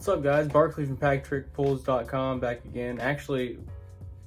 What's up guys, Barkley from PackTrickPulls.com back again. Actually,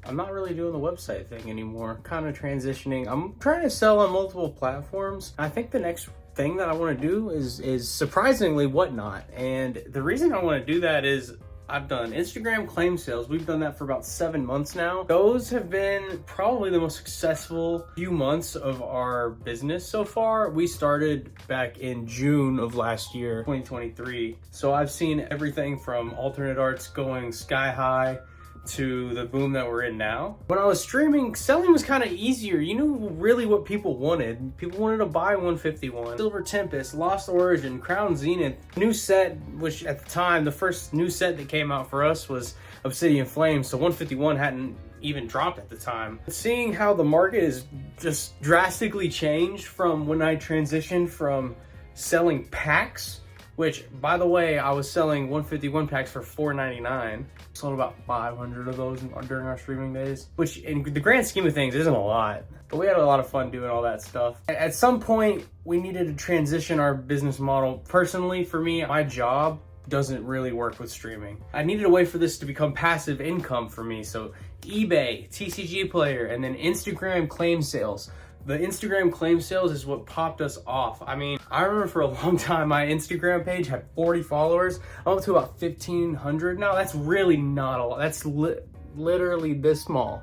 I'm not really doing the website thing anymore. Kind of transitioning. I'm trying to sell on multiple platforms. I think the next thing that I want to do is surprisingly Whatnot. And the reason I want to do that is I've done Instagram claim sales. We've done that for about 7 months now. Those have been probably the most successful few months of our business so far. We started back in June of last year, 2023. So I've seen everything from alternate arts going sky high to the boom that we're in now. When I was streaming, selling was kind of easier. You knew really what people wanted. People wanted to buy 151. Silver Tempest, Lost Origin, Crown Zenith. New set, which at the time, the first new set that came out for us was Obsidian Flames, so 151 hadn't even dropped at the time. Seeing how the market is just drastically changed from when I transitioned from selling packs, which, by the way, I was selling 151 packs for $4.99. Sold about 500 of those during our streaming days, which in the grand scheme of things isn't a lot, but we had a lot of fun doing all that stuff. At some point, we needed to transition our business model. Personally, for me, my job doesn't really work with streaming. I needed a way for this to become passive income for me. So eBay, TCG Player, and then Instagram claim sales. The Instagram claim sales is what popped us off. I mean, I remember for a long time, my Instagram page had 40 followers. I'm up to about 1,500 now. That's really not a lot. That's literally this small.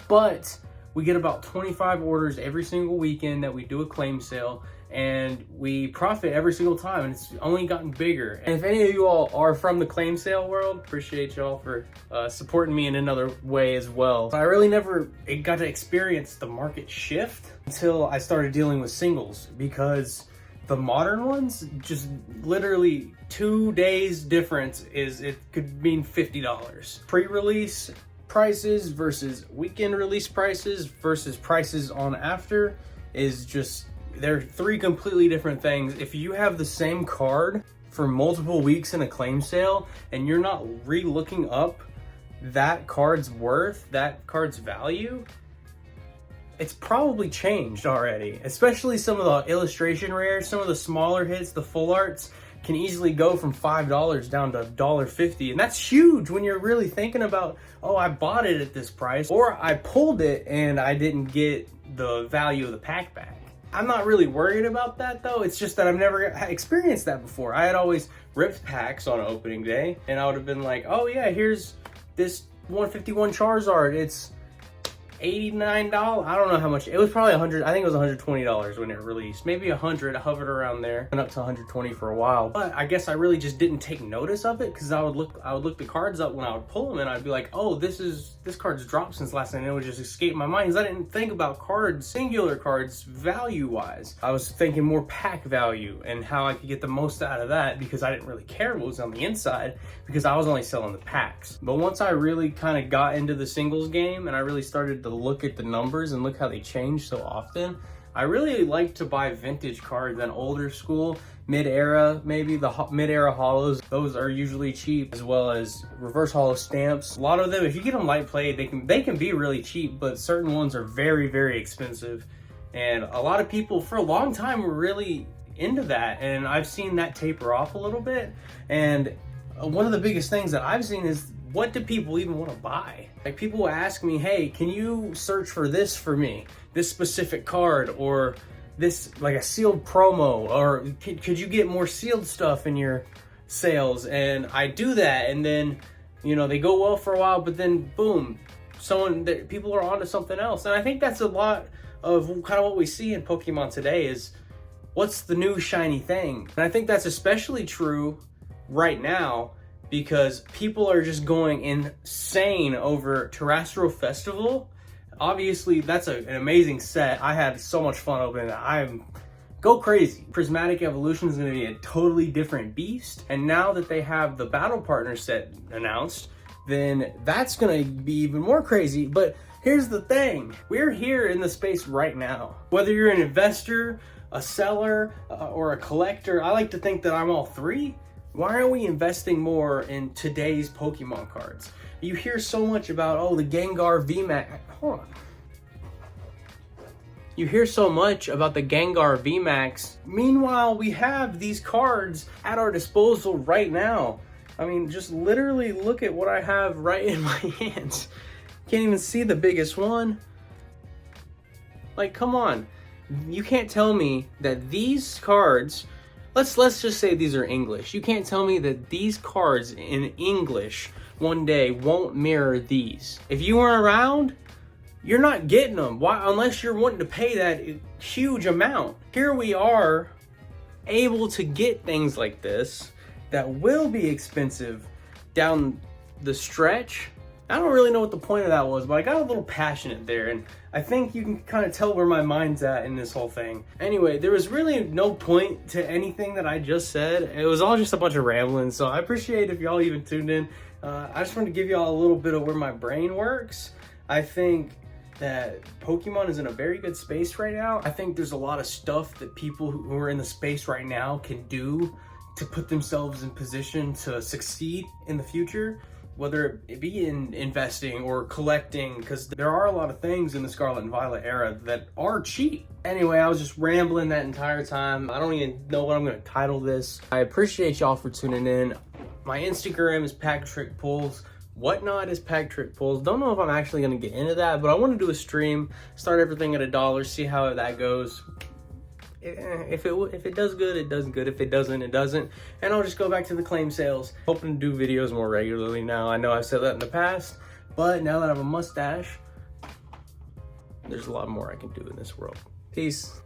But we get about 25 orders every single weekend that we do a claim sale, and we profit every single time, and it's only gotten bigger. And if any of you all are from the claim sale world, appreciate y'all for supporting me in another way as well. I really never got to experience the market shift until I started dealing with singles, because the modern ones, just literally 2 days difference it could mean $50. Pre-release prices versus weekend release prices versus prices on after is just, they're three completely different things. If you have the same card for multiple weeks in a claim sale and you're not re-looking up that card's worth, that card's value, it's probably changed already. Especially some of the illustration rares, some of the smaller hits, the full arts can easily go from $5 down to $1.50. And that's huge when you're really thinking about, oh, I bought it at this price, or I pulled it and I didn't get the value of the pack back. I'm not really worried about that though. It's just that I've never experienced that before. I had always ripped packs on opening day and I would have been like, oh yeah, here's this 151 Charizard. It's $89. I don't know how much. It was probably 100. I think it was $120 when it released. Maybe 100. I hovered around there. Went up to 120 for a while. But I guess I really just didn't take notice of it, because I would look the cards up when I would pull them, and I'd be like, oh, this card's dropped since last night, and it would just escape my mind, because I didn't think about cards, singular cards, value-wise. I was thinking more pack value and how I could get the most out of that, because I didn't really care what was on the inside, because I was only selling the packs. But once I really kind of got into the singles game and I really started to look at the numbers and look how they change so often, I really like to buy vintage cards and older school, mid-era, maybe the mid-era holos. Those are usually cheap, as well as reverse holo stamps. A lot of them, if you get them light played, they can be really cheap, but certain ones are very, very expensive. And a lot of people for a long time were really into that, and I've seen that taper off a little bit. And one of the biggest things that I've seen is, what do people even want to buy? Like, people will ask me, hey, can you search for this for me? This specific card, or this, like a sealed promo, or could you get more sealed stuff in your sales? And I do that, and then, you know, they go well for a while, but then boom, people are onto something else. And I think that's a lot of kind of what we see in Pokemon today is, what's the new shiny thing? And I think that's especially true right now, because people are just going insane over Terrestrial Festival. Obviously, that's an amazing set. I had so much fun opening that. Go crazy. Prismatic Evolution is going to be a totally different beast. And now that they have the Battle Partner set announced, then that's going to be even more crazy. But here's the thing. We're here in the space right now. Whether you're an investor, a seller, or a collector, I like to think that I'm all three. Why aren't we investing more in today's Pokemon cards? You hear so much about, oh, the Gengar VMAX. Hold on. You hear so much about the Gengar VMAX. Meanwhile, we have these cards at our disposal right now. I mean, just literally look at what I have right in my hands. Can't even see the biggest one. Like, come on. You can't tell me that these cards, let's just say these are English. You can't tell me that these cards in English one day won't mirror these. If you weren't around, you're not getting them. Why? Unless you're wanting to pay that huge amount. Here we are, able to get things like this that will be expensive down the stretch. I don't really know what the point of that was, but I got a little passionate there, and I think you can kind of tell where my mind's at in this whole thing. Anyway, there was really no point to anything that I just said. It was all just a bunch of rambling, so I appreciate if y'all even tuned in. I just wanted to give y'all a little bit of where my brain works. I think that Pokemon is in a very good space right now. I think there's a lot of stuff that people who are in the space right now can do to put themselves in position to succeed in the future, whether it be in investing or collecting, because there are a lot of things in the Scarlet and Violet era that are cheap. Anyway, I was just rambling that entire time. I don't even know what I'm gonna title this. I appreciate y'all for tuning in. My Instagram is Pack Trick Pulls. Whatnot is Pack Trick Pulls. Don't know if I'm actually gonna get into that, but I want to do a stream, start everything at $1, see how that goes. If it does good, it does good. If it doesn't, it doesn't. And I'll just go back to the claim sales. Hoping to do videos more regularly now. I know I've said that in the past, but now that I have a mustache, there's a lot more I can do in this world. Peace.